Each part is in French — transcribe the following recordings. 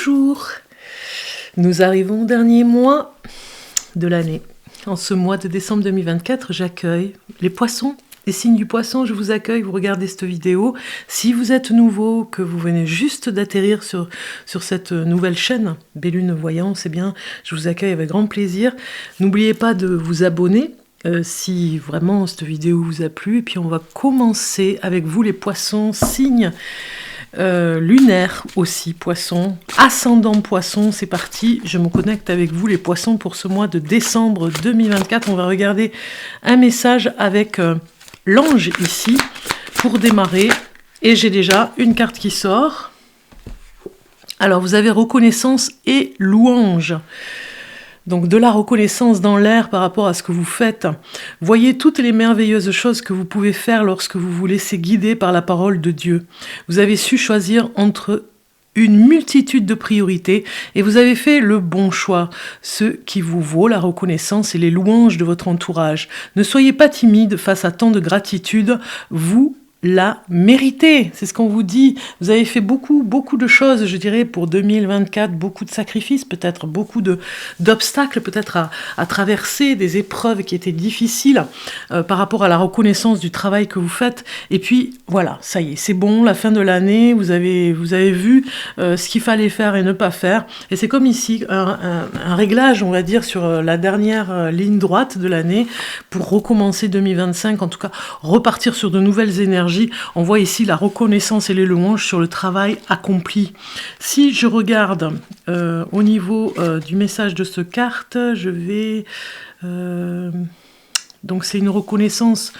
Bonjour, nous arrivons au dernier mois de l'année. En ce mois de décembre 2024, j'accueille les poissons. Les signes du poisson, je vous accueille, vous regardez cette vidéo. Si vous êtes nouveau, que vous venez juste d'atterrir sur cette nouvelle chaîne, Bellune Voyance, eh bien, je vous accueille avec grand plaisir. N'oubliez pas de vous abonner si vraiment cette vidéo vous a plu. Et puis on va commencer avec vous les poissons, signes lunaire aussi, poisson, ascendant poisson, c'est parti, je me connecte avec vous les poissons pour ce mois de décembre 2024. On va regarder un message avec l'ange ici pour démarrer, et j'ai déjà une carte qui sort. Alors vous avez reconnaissance et louange. Donc de la reconnaissance dans l'air par rapport à ce que vous faites. Voyez toutes les merveilleuses choses que vous pouvez faire lorsque vous vous laissez guider par la parole de Dieu. Vous avez su choisir entre une multitude de priorités et vous avez fait le bon choix, ce qui vous vaut la reconnaissance et les louanges de votre entourage. Ne soyez pas timide face à tant de gratitude, vous la méritez, c'est ce qu'on vous dit. Vous avez fait beaucoup de choses, je dirais, pour 2024, beaucoup de sacrifices, peut-être beaucoup d'obstacles, peut-être à traverser des épreuves qui étaient difficiles par rapport à la reconnaissance du travail que vous faites. Et puis, voilà, ça y est, c'est bon, la fin de l'année, vous avez vu ce qu'il fallait faire et ne pas faire. Et c'est comme ici, un réglage, on va dire, sur la dernière ligne droite de l'année pour recommencer 2025, en tout cas, repartir sur de nouvelles énergies. On voit ici la reconnaissance et les louanges sur le travail accompli. Si je regarde au niveau du message de cette carte, je vais... donc c'est une reconnaissance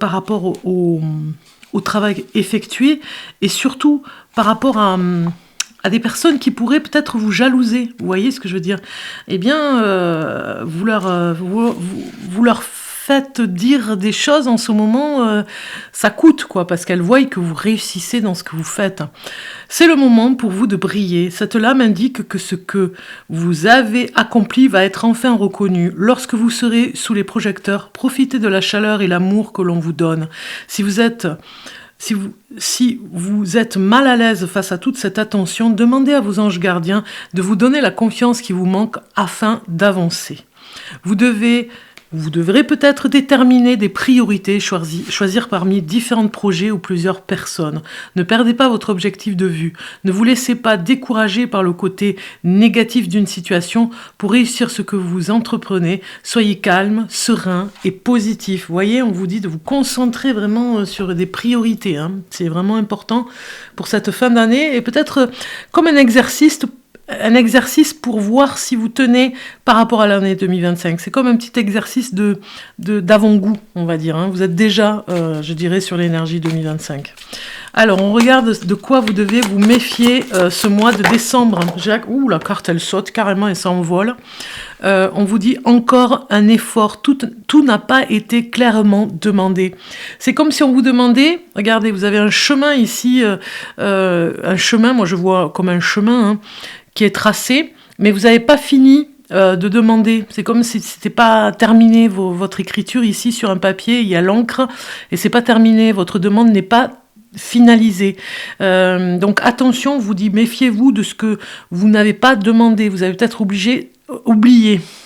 par rapport au travail effectué et surtout par rapport à des personnes qui pourraient peut-être vous jalouser. Vous voyez ce que je veux dire? Eh bien, vous leur faites dire des choses en ce moment, ça coûte, quoi, parce qu'elles voient que vous réussissez dans ce que vous faites. C'est le moment pour vous de briller. Cette lame indique que ce que vous avez accompli va être enfin reconnu. Lorsque vous serez sous les projecteurs, profitez de la chaleur et l'amour que l'on vous donne. Si vous êtes mal à l'aise face à toute cette attention, demandez à vos anges gardiens de vous donner la confiance qui vous manque afin d'avancer. Vous devrez peut-être déterminer des priorités, choisir parmi différents projets ou plusieurs personnes. Ne perdez pas votre objectif de vue. Ne vous laissez pas décourager par le côté négatif d'une situation. Pour réussir ce que vous entreprenez, soyez calme, serein et positif. Vous voyez, on vous dit de vous concentrer vraiment sur des priorités. C'est vraiment important pour cette fin d'année et peut-être comme un exercice pour voir si vous tenez par rapport à l'année 2025. C'est comme un petit exercice d'avant-goût, on va dire. Vous êtes déjà, je dirais, sur l'énergie 2025. Alors, on regarde de quoi vous devez vous méfier ce mois de décembre. Ouh, la carte, elle saute carrément et s'envole. On vous dit encore un effort. Tout n'a pas été clairement demandé. C'est comme si on vous demandait, regardez, vous avez un chemin ici, un chemin, moi je vois comme un chemin, qui est tracé, mais vous n'avez pas fini de demander. C'est comme si c'était pas terminé votre écriture ici sur un papier, il y a l'encre et c'est pas terminé, votre demande n'est pas finalisée. Donc attention, on vous dit méfiez-vous de ce que vous n'avez pas demandé. Vous avez peut-être oublié.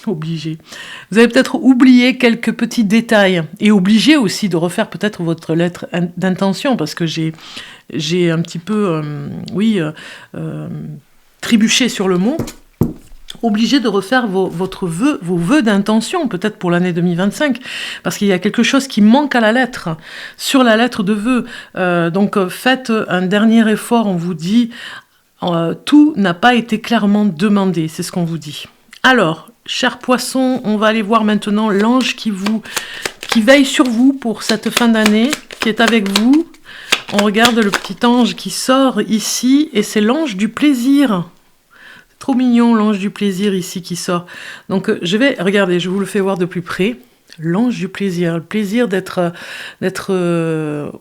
Vous avez peut-être oublié quelques petits détails et obligé aussi de refaire peut-être votre lettre d'intention parce que j'ai un petit peu, trébuché sur le mot, obligé de refaire vos vœux d'intention, peut-être pour l'année 2025, parce qu'il y a quelque chose qui manque à la lettre, sur la lettre de vœux. Donc faites un dernier effort, on vous dit, tout n'a pas été clairement demandé, c'est ce qu'on vous dit. Alors, chers poissons, on va aller voir maintenant l'ange qui veille sur vous pour cette fin d'année, qui est avec vous. On regarde le petit ange qui sort ici, et c'est l'ange du plaisir. C'est trop mignon, l'ange du plaisir ici qui sort. Donc, regardez, je vous le fais voir de plus près. L'ange du plaisir, le plaisir d'être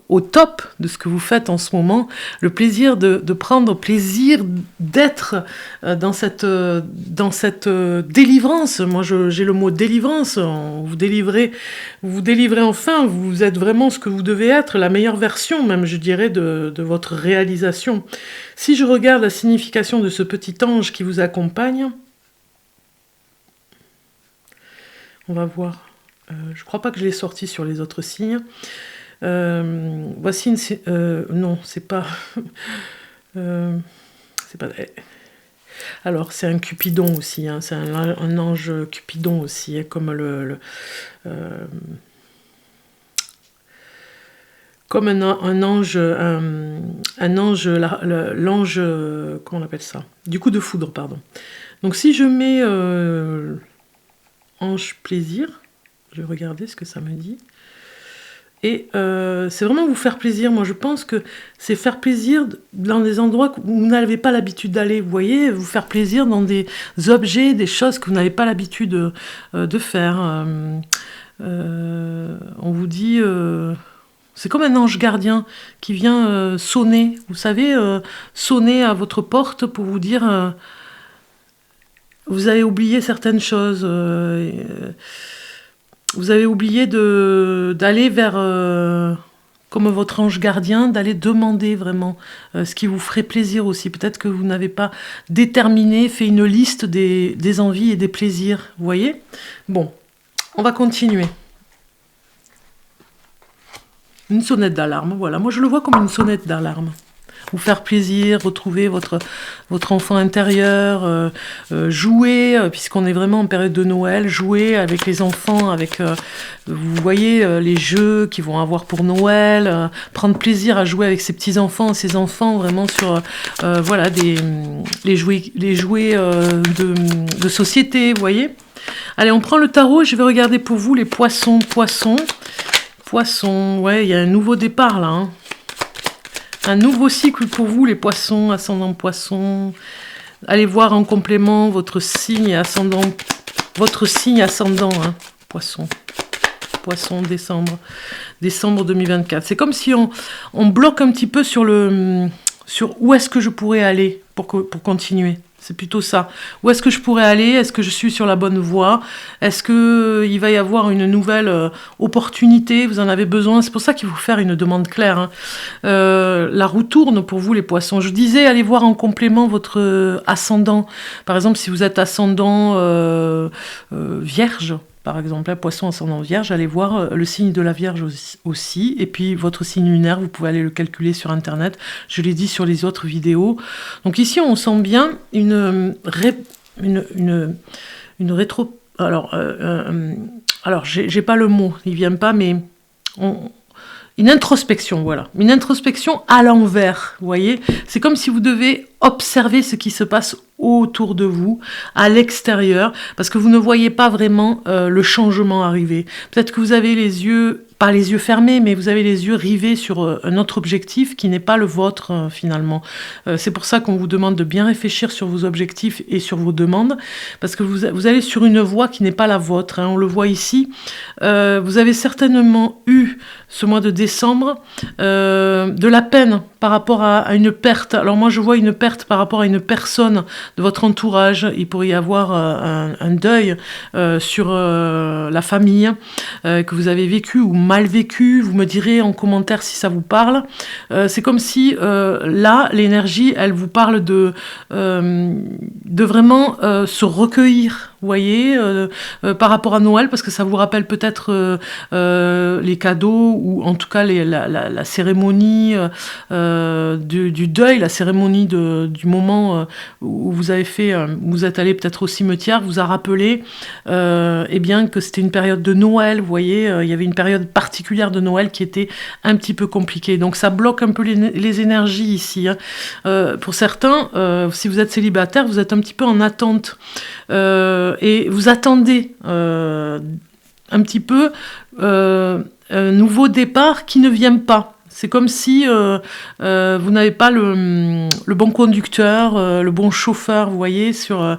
au top de ce que vous faites en ce moment, le plaisir de prendre plaisir d'être dans cette délivrance. Moi, j'ai le mot délivrance. Vous vous délivrez enfin. Vous êtes vraiment ce que vous devez être, la meilleure version, même, je dirais, de votre réalisation. Si je regarde la signification de ce petit ange qui vous accompagne, on va voir. Je crois pas que je l'ai sorti sur les autres signes. Voici une... non, c'est pas... c'est pas... Alors, c'est un Cupidon aussi. Hein, c'est un ange Cupidon aussi, hein, comme comme un ange... un ange... L'ange... comment on appelle ça? Du coup de foudre, pardon. Donc, si je mets... ange plaisir... Je vais regarder ce que ça me dit. Et c'est vraiment vous faire plaisir. Moi, je pense que c'est faire plaisir dans des endroits où vous n'avez pas l'habitude d'aller. Vous voyez, vous faire plaisir dans des objets, des choses que vous n'avez pas l'habitude de faire. On vous dit... c'est comme un ange gardien qui vient sonner. Vous savez, sonner à votre porte pour vous dire... vous avez oublié certaines choses... vous avez oublié d'aller vers, comme votre ange gardien, d'aller demander vraiment ce qui vous ferait plaisir aussi. Peut-être que vous n'avez pas déterminé, fait une liste des envies et des plaisirs. Vous voyez? Bon, on va continuer. Une sonnette d'alarme, voilà. Moi, je le vois comme une sonnette d'alarme. Vous faire plaisir, retrouver votre enfant intérieur, jouer, puisqu'on est vraiment en période de Noël, jouer avec les enfants, avec, vous voyez, les jeux qu'ils vont avoir pour Noël, prendre plaisir à jouer avec ses petits-enfants, ses enfants, vraiment sur, voilà, les jouets de société, vous voyez. Allez, on prend le tarot et je vais regarder pour vous les poissons. Poissons, ouais, il y a un nouveau départ là, hein. Un nouveau cycle pour vous, les poissons, ascendant poisson. Allez voir en complément votre signe ascendant, hein, poisson. Poisson, décembre 2024. C'est comme si on bloque un petit peu sur où est-ce que je pourrais aller pour continuer. C'est plutôt ça. Où est-ce que je pourrais aller? Est-ce que je suis sur la bonne voie? Est-ce qu'il va y avoir une nouvelle opportunité? Vous en avez besoin? C'est pour ça qu'il faut faire une demande claire. Hein. La roue tourne pour vous, les poissons. Je disais, allez voir en complément votre ascendant. Par exemple, si vous êtes ascendant vierge, par exemple, un poisson ascendant vierge, allez voir le signe de la Vierge aussi. Et puis, votre signe lunaire, vous pouvez aller le calculer sur Internet. Je l'ai dit sur les autres vidéos. Donc ici, on sent bien une rétro... Alors, j'ai pas le mot, il vient pas, mais... Une introspection, voilà. Une introspection à l'envers, vous voyez. C'est comme si vous devez observer ce qui se passe autour de vous, à l'extérieur, parce que vous ne voyez pas vraiment le changement arriver. Peut-être que vous avez les yeux, pas les yeux fermés, mais vous avez les yeux rivés sur un autre objectif qui n'est pas le vôtre, finalement. C'est pour ça qu'on vous demande de bien réfléchir sur vos objectifs et sur vos demandes, parce que vous allez sur une voie qui n'est pas la vôtre, hein. On le voit ici. Vous avez certainement eu, ce mois de décembre, de la peine par rapport à une perte. Alors moi, je vois une perte par rapport à une personne de votre entourage. Il pourrait y avoir un deuil sur la famille que vous avez vécu ou mal vécu. Vous me direz en commentaire si ça vous parle. C'est comme si là, l'énergie, elle vous parle de vraiment se recueillir. Vous voyez, par rapport à Noël, parce que ça vous rappelle peut-être les cadeaux, ou en tout cas la cérémonie du deuil, la cérémonie du moment où vous avez fait, vous êtes allé peut-être au cimetière, vous a rappelé eh bien, que c'était une période de Noël, vous voyez, il y avait une période particulière de Noël qui était un petit peu compliquée. Donc ça bloque un peu les énergies ici. Hein. Pour certains, si vous êtes célibataire, vous êtes un petit peu en attente. Et vous attendez un petit peu un nouveau départ qui ne vient pas. C'est comme si vous n'avez pas le bon conducteur, le bon chauffeur, vous voyez, sur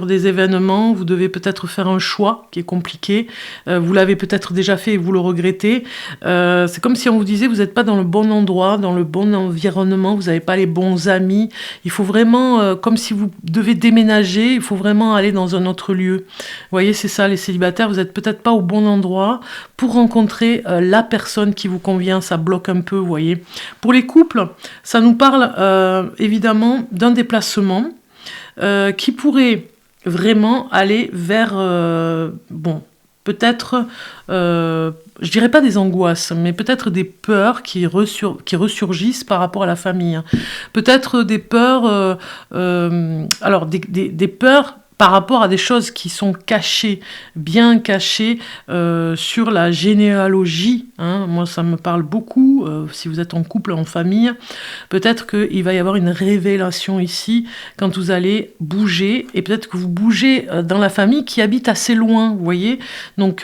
des événements. Vous devez peut-être faire un choix qui est compliqué. Vous l'avez peut-être déjà fait et vous le regrettez. C'est comme si on vous disait, vous n'êtes pas dans le bon endroit, dans le bon environnement, vous n'avez pas les bons amis. Il faut vraiment, comme si vous devez déménager, il faut vraiment aller dans un autre lieu. Vous voyez, c'est ça, les célibataires, vous n'êtes peut-être pas au bon endroit pour rencontrer la personne qui vous convient. Ça bloque un peu, vous voyez. Pour les couples, ça nous parle évidemment d'un déplacement qui pourrait vraiment aller vers, bon, peut-être, je dirais pas des angoisses, mais peut-être des peurs qui ressurgissent par rapport à la famille. Peut-être des peurs, alors des peurs par rapport à des choses qui sont cachées, bien cachées, sur la généalogie. Hein. Moi, ça me parle beaucoup, si vous êtes en couple, en famille. Peut-être qu'il va y avoir une révélation ici, quand vous allez bouger, et peut-être que vous bougez dans la famille qui habite assez loin, vous voyez. Donc,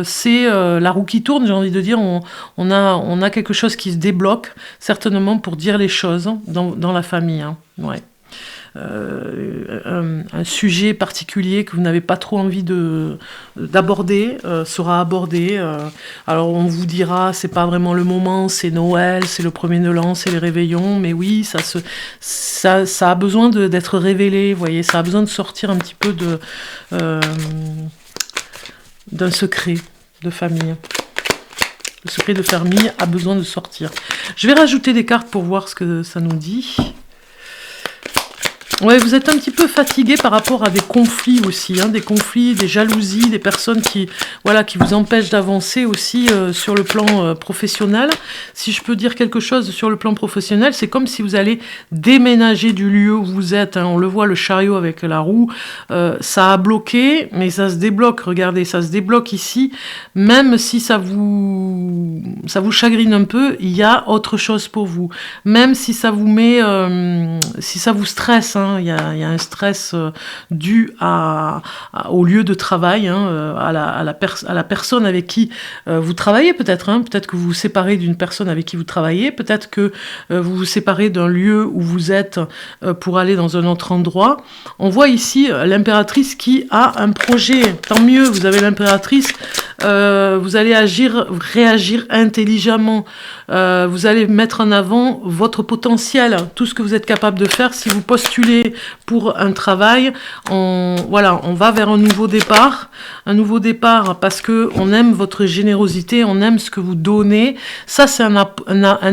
c'est la roue qui tourne, j'ai envie de dire, on a quelque chose qui se débloque, certainement pour dire les choses dans la famille. Hein. Ouais. Un sujet particulier que vous n'avez pas trop envie d'aborder sera abordé. Alors on vous dira, c'est pas vraiment le moment, c'est Noël, c'est le premier de l'an, c'est les réveillons, mais oui, ça a besoin d'être révélé, vous voyez, ça a besoin de sortir un petit peu d'un secret de famille. Le secret de famille a besoin de sortir. Je vais rajouter des cartes pour voir ce que ça nous dit. Ouais, vous êtes un petit peu fatigué par rapport à des conflits aussi, hein, des conflits, des jalousies, des personnes qui vous empêchent d'avancer aussi sur le plan professionnel. Si je peux dire quelque chose sur le plan professionnel, c'est comme si vous allez déménager du lieu où vous êtes. Hein, on le voit, le chariot avec la roue, ça a bloqué, mais ça se débloque. Regardez, ça se débloque ici. Même si ça vous chagrine un peu, il y a autre chose pour vous. Même si ça vous met, si ça vous stresse. Hein, il y a un stress dû au lieu de travail, hein, à la personne avec qui vous travaillez peut-être. Hein, peut-être que vous vous séparez d'une personne avec qui vous travaillez. Peut-être que vous vous séparez d'un lieu où vous êtes pour aller dans un autre endroit. On voit ici l'impératrice qui a un projet. Tant mieux, vous avez l'impératrice. Vous allez réagir intelligemment. Vous allez mettre en avant votre potentiel, tout ce que vous êtes capable de faire. Si vous postulez pour un travail, on va vers un nouveau départ parce que on aime votre générosité, on aime ce que vous donnez. Ça, c'est un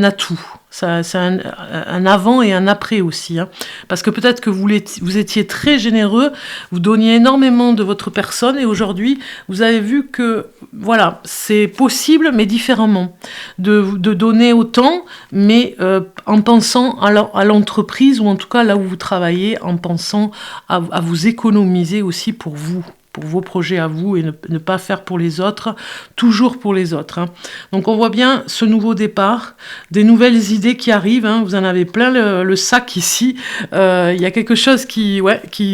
atout. C'est un avant et un après aussi. Hein. Parce que peut-être que vous étiez très généreux, vous donniez énormément de votre personne et aujourd'hui, vous avez vu que voilà, c'est possible, mais différemment. De donner autant, mais en pensant à l'entreprise ou en tout cas là où vous travaillez, en pensant à vous économiser aussi pour vous. Pour vos projets à vous et ne pas faire pour les autres, toujours pour les autres. Hein. Donc on voit bien ce nouveau départ, des nouvelles idées qui arrivent, hein. Vous en avez plein le sac ici, il y a quelque chose qui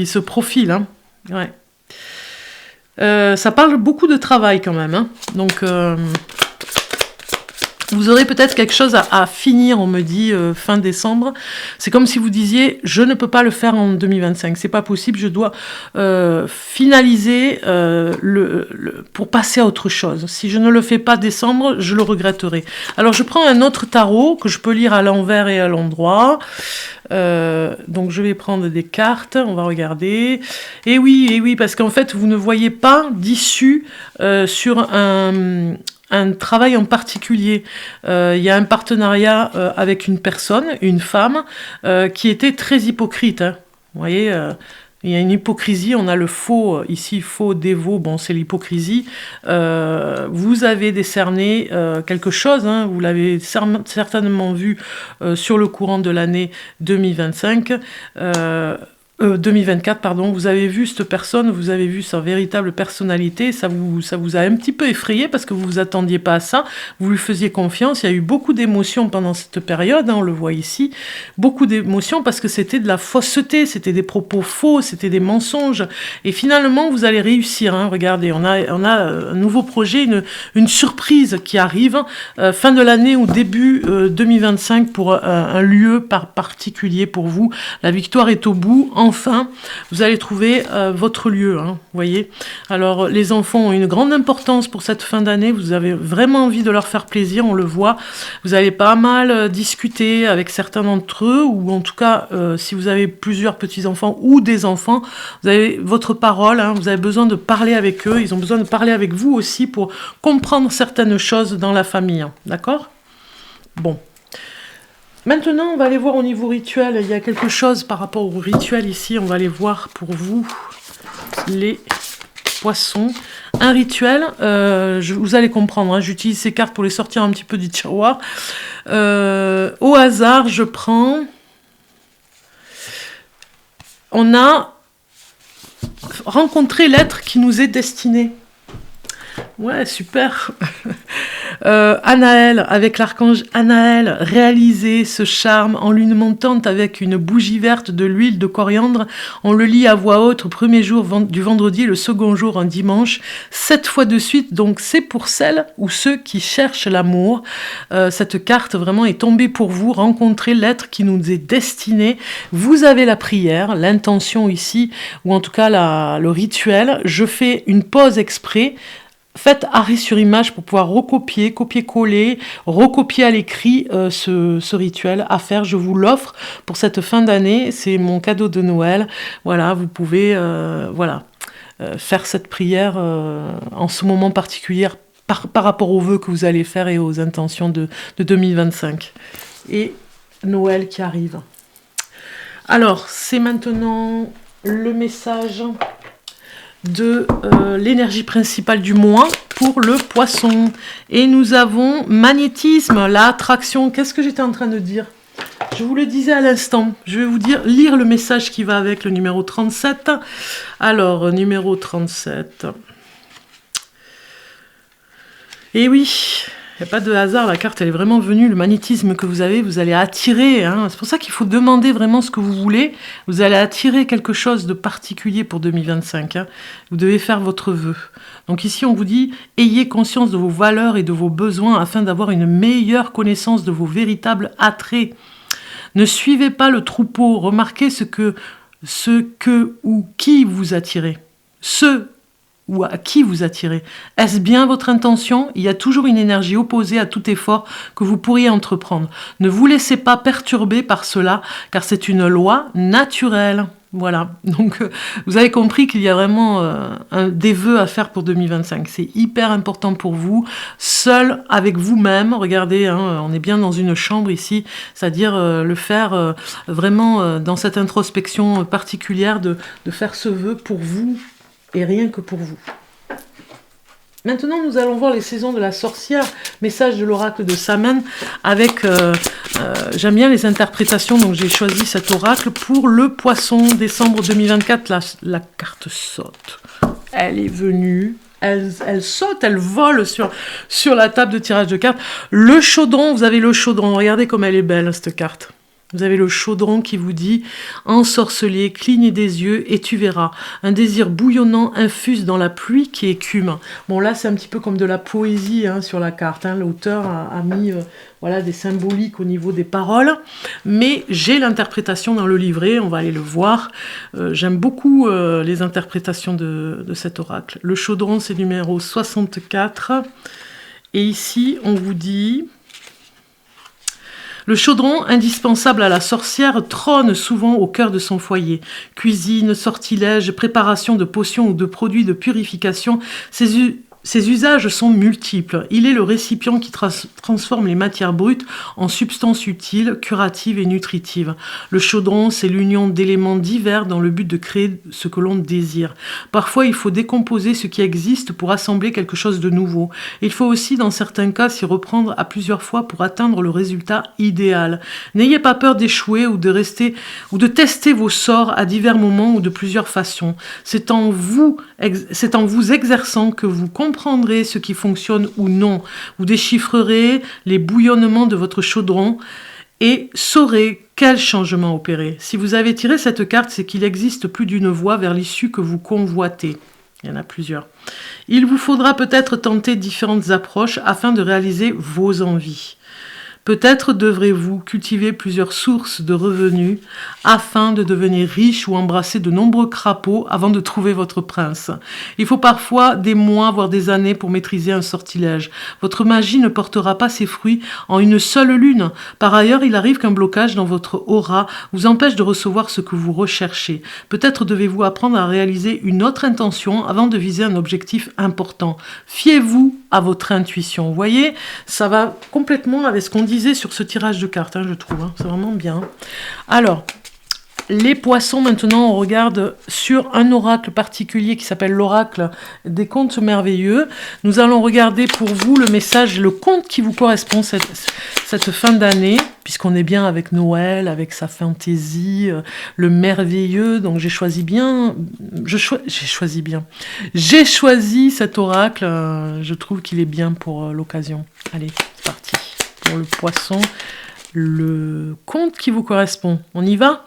se profile. Hein. Ouais. Ça parle beaucoup de travail quand même, hein. Donc vous aurez peut-être quelque chose à finir, on me dit, fin décembre. C'est comme si vous disiez, je ne peux pas le faire en 2025, c'est pas possible, je dois finaliser pour passer à autre chose. Si je ne le fais pas décembre, je le regretterai. Alors je prends un autre tarot que je peux lire à l'envers et à l'endroit. Donc je vais prendre des cartes, on va regarder. Et oui, parce qu'en fait, vous ne voyez pas d'issue sur un travail en particulier. Il y a un partenariat avec une personne, une femme, qui était très hypocrite. Hein. Vous voyez, il y a une hypocrisie, on a le faux, ici, faux dévot, bon, c'est l'hypocrisie. Vous avez décerné quelque chose, hein, vous l'avez certainement vu sur le courant de l'année 2025. 2024, pardon, vous avez vu cette personne, vous avez vu sa véritable personnalité, ça vous a un petit peu effrayé parce que vous vous attendiez pas à ça, vous lui faisiez confiance, il y a eu beaucoup d'émotions pendant cette période, hein, on le voit ici, beaucoup d'émotions parce que c'était de la fausseté, c'était des propos faux, c'était des mensonges, et finalement vous allez réussir, hein, regardez, on a un nouveau projet, une surprise qui arrive, fin de l'année ou début 2025 pour un lieu particulier pour vous, la victoire est au bout, enfin, vous allez trouver votre lieu, hein, vous voyez. Alors, les enfants ont une grande importance pour cette fin d'année. Vous avez vraiment envie de leur faire plaisir, on le voit. Vous allez pas mal discuter avec certains d'entre eux, ou en tout cas, si vous avez plusieurs petits-enfants ou des enfants, vous avez votre parole, hein, vous avez besoin de parler avec eux. Ils ont besoin de parler avec vous aussi pour comprendre certaines choses dans la famille, hein, d'accord ? Bon. Maintenant, on va aller voir au niveau rituel. Il y a quelque chose par rapport au rituel ici. On va aller voir pour vous, les poissons. Un rituel, vous allez comprendre, hein, j'utilise ces cartes pour les sortir un petit peu du tiroir. Au hasard, je prends... On a rencontré l'être qui nous est destiné. Ouais, super. Anaël, avec l'archange Anaël, réaliser ce charme en l'alimentant avec une bougie verte de l'huile de coriandre. On le lit à voix haute au premier jour du vendredi, le second jour un dimanche, 7 fois de suite. Donc c'est pour celles ou ceux qui cherchent l'amour. Cette carte vraiment est tombée pour vous. Rencontrer l'être qui nous est destiné. Vous avez la prière, l'intention ici, ou en tout cas le rituel. Je fais une pause exprès. Faites arrêt sur image pour pouvoir recopier, copier-coller, recopier à l'écrit ce rituel à faire. Je vous l'offre pour cette fin d'année. C'est mon cadeau de Noël. Voilà, vous pouvez faire cette prière en ce moment particulier par rapport aux vœux que vous allez faire et aux intentions de 2025. Et Noël qui arrive. Alors, c'est maintenant le message de l'énergie principale du mois pour le poisson. Et nous avons magnétisme, l'attraction. Qu'est-ce que j'étais en train de dire ? Je vous le disais à l'instant. Je vais vous lire le message qui va avec le numéro 37. Alors, numéro 37. Et oui, il n'y a pas de hasard, la carte elle est vraiment venue, le magnétisme que vous avez, vous allez attirer, hein. C'est pour ça qu'il faut demander vraiment ce que vous voulez, vous allez attirer quelque chose de particulier pour 2025, hein. Vous devez faire votre vœu. Donc ici on vous dit, ayez conscience de vos valeurs et de vos besoins afin d'avoir une meilleure connaissance de vos véritables attraits. Ne suivez pas le troupeau, remarquez ce que ou qui vous attirez. Ou à qui vous attirez. Est-ce bien votre intention ? Il y a toujours une énergie opposée à tout effort que vous pourriez entreprendre. Ne vous laissez pas perturber par cela, car c'est une loi naturelle. Voilà, donc vous avez compris qu'il y a vraiment des vœux à faire pour 2025. C'est hyper important pour vous, seul avec vous-même. Regardez, hein, on est bien dans une chambre ici, c'est-à-dire le faire vraiment dans cette introspection particulière de faire ce vœu pour vous, et rien que pour vous. Maintenant, nous allons voir les saisons de la sorcière, message de l'oracle de Samen, avec, j'aime bien les interprétations, donc j'ai choisi cet oracle pour le poisson, décembre 2024, la carte saute. Elle est venue, elle saute, elle vole sur la table de tirage de cartes. Le chaudron, vous avez le chaudron, regardez comme elle est belle cette carte. Vous avez le chaudron qui vous dit « Ensorcelé, cligne des yeux et tu verras. Un désir bouillonnant infuse dans la pluie qui écume. » Bon, là, c'est un petit peu comme de la poésie hein, sur la carte. Hein. L'auteur a mis des symboliques au niveau des paroles. Mais j'ai l'interprétation dans le livret, on va aller le voir. J'aime beaucoup les interprétations de cet oracle. Le chaudron, c'est numéro 64. Et ici, on vous dit... Le chaudron, indispensable à la sorcière, trône souvent au cœur de son foyer. Cuisine, sortilège, préparation de potions ou de produits de purification, Ses usages sont multiples. Il est le récipient qui transforme les matières brutes en substances utiles, curatives et nutritives. Le chaudron, c'est l'union d'éléments divers dans le but de créer ce que l'on désire. Parfois, il faut décomposer ce qui existe pour assembler quelque chose de nouveau. Il faut aussi, dans certains cas, s'y reprendre à plusieurs fois pour atteindre le résultat idéal. N'ayez pas peur d'échouer ou de tester vos sorts à divers moments ou de plusieurs façons. C'est en vous exerçant que vous comprendrez ce qui fonctionne ou non. Vous déchiffrerez les bouillonnements de votre chaudron et saurez quel changement opérer. Si vous avez tiré cette carte, c'est qu'il existe plus d'une voie vers l'issue que vous convoitez. Il y en a plusieurs. Il vous faudra peut-être tenter différentes approches afin de réaliser vos envies. Peut-être devrez-vous cultiver plusieurs sources de revenus afin de devenir riche ou embrasser de nombreux crapauds avant de trouver votre prince. Il faut parfois des mois, voire des années pour maîtriser un sortilège. Votre magie ne portera pas ses fruits en une seule lune. Par ailleurs, il arrive qu'un blocage dans votre aura vous empêche de recevoir ce que vous recherchez. Peut-être devez-vous apprendre à réaliser une autre intention avant de viser un objectif important. Fiez-vous à votre intuition. Vous voyez, ça va complètement avec ce qu'on disait sur ce tirage de cartes, je trouve. C'est vraiment bien. Alors, les poissons, maintenant, on regarde sur un oracle particulier qui s'appelle l'oracle des contes merveilleux. Nous allons regarder pour vous le message, le conte qui vous correspond cette fin d'année, puisqu'on est bien avec Noël, avec sa fantaisie, le merveilleux. Donc j'ai choisi bien. J'ai choisi cet oracle. Je trouve qu'il est bien pour l'occasion. Allez, c'est parti. Pour le poisson, le conte qui vous correspond. On y va ?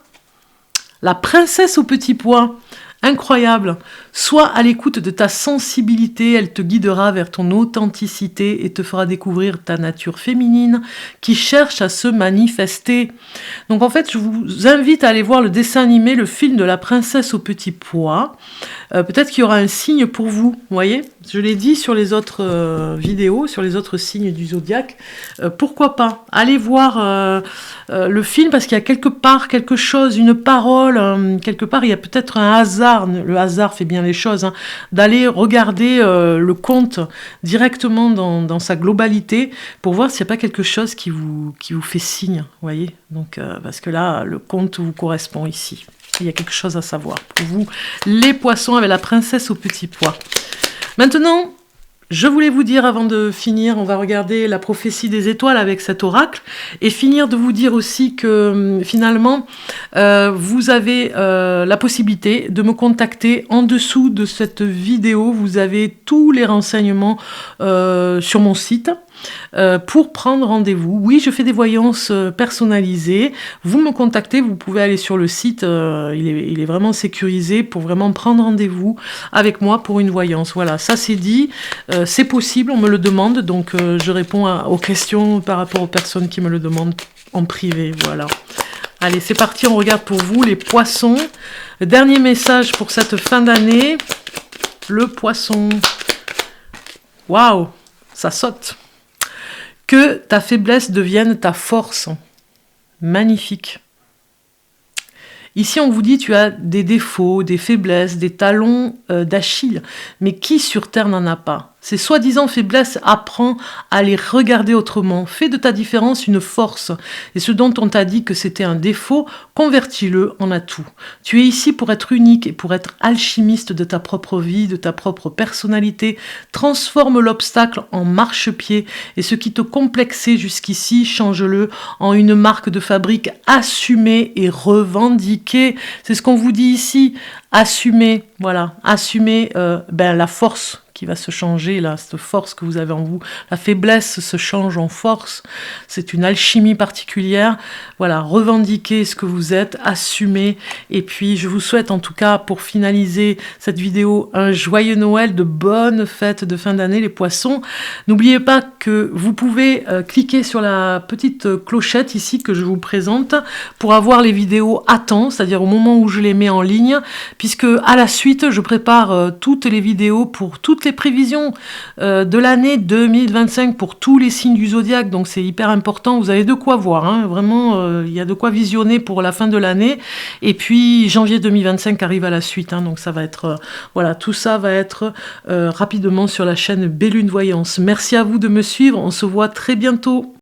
La princesse au petit pois, incroyable. Sois à l'écoute de ta sensibilité, elle te guidera vers ton authenticité et te fera découvrir ta nature féminine qui cherche à se manifester. Donc en fait, je vous invite à aller voir le dessin animé, le film de la princesse au petit pois. Peut-être qu'il y aura un signe pour vous, vous voyez ? Je l'ai dit sur les autres vidéos, sur les autres signes du zodiaque. Pourquoi pas ? Allez voir le film parce qu'il y a quelque part quelque chose, une parole, quelque part il y a peut-être un hasard. Le hasard fait bien les choses. D'aller regarder le conte directement dans sa globalité pour voir s'il n'y a pas quelque chose qui vous fait signe, vous voyez ? Donc parce que là, le conte vous correspond ici. Il y a quelque chose à savoir pour vous, les poissons avec la princesse au petit pois. Maintenant, je voulais vous dire avant de finir, on va regarder la prophétie des étoiles avec cet oracle et finir de vous dire aussi que finalement, vous avez la possibilité de me contacter en dessous de cette vidéo. Vous avez tous les renseignements sur mon site. Pour prendre rendez-vous. Oui, je fais des voyances personnalisées. Vous me contactez, vous pouvez aller sur le site. Il est vraiment sécurisé pour vraiment prendre rendez-vous avec moi pour une voyance. Voilà, ça c'est dit. C'est possible, on me le demande. Donc, je réponds aux questions par rapport aux personnes qui me le demandent en privé. Voilà. Allez, c'est parti. On regarde pour vous les poissons. Le dernier message pour cette fin d'année. Le poisson. Waouh, ça saute. Que ta faiblesse devienne ta force. Magnifique. Ici, on vous dit, tu as des défauts, des faiblesses, des talons d'Achille. Mais qui sur Terre n'en a pas ? Ces soi-disant faiblesses, apprends à les regarder autrement. Fais de ta différence une force. Et ce dont on t'a dit que c'était un défaut, convertis-le en atout. Tu es ici pour être unique et pour être alchimiste de ta propre vie, de ta propre personnalité. Transforme l'obstacle en marchepied et ce qui te complexait jusqu'ici, change-le en une marque de fabrique assumée et revendiquée. C'est ce qu'on vous dit ici. Assumer, voilà. Assumer la force qui va se changer, là, cette force que vous avez en vous. La faiblesse se change en force. C'est une alchimie particulière. Voilà, revendiquez ce que vous êtes, assumez. Et puis, je vous souhaite, en tout cas, pour finaliser cette vidéo, un joyeux Noël, de bonnes fêtes de fin d'année, les poissons. N'oubliez pas que vous pouvez cliquer sur la petite clochette ici que je vous présente pour avoir les vidéos à temps, c'est-à-dire au moment où je les mets en ligne, puisque à la suite, je prépare toutes les vidéos pour toutes les les prévisions de l'année 2025 pour tous les signes du zodiaque, donc c'est hyper important. Vous avez de quoi voir, hein. Vraiment, il y a de quoi visionner pour la fin de l'année. Et puis janvier 2025 arrive à la suite, hein, donc ça va être, voilà, tout ça va être rapidement sur la chaîne Bellune Voyance. Merci à vous de me suivre, on se voit très bientôt.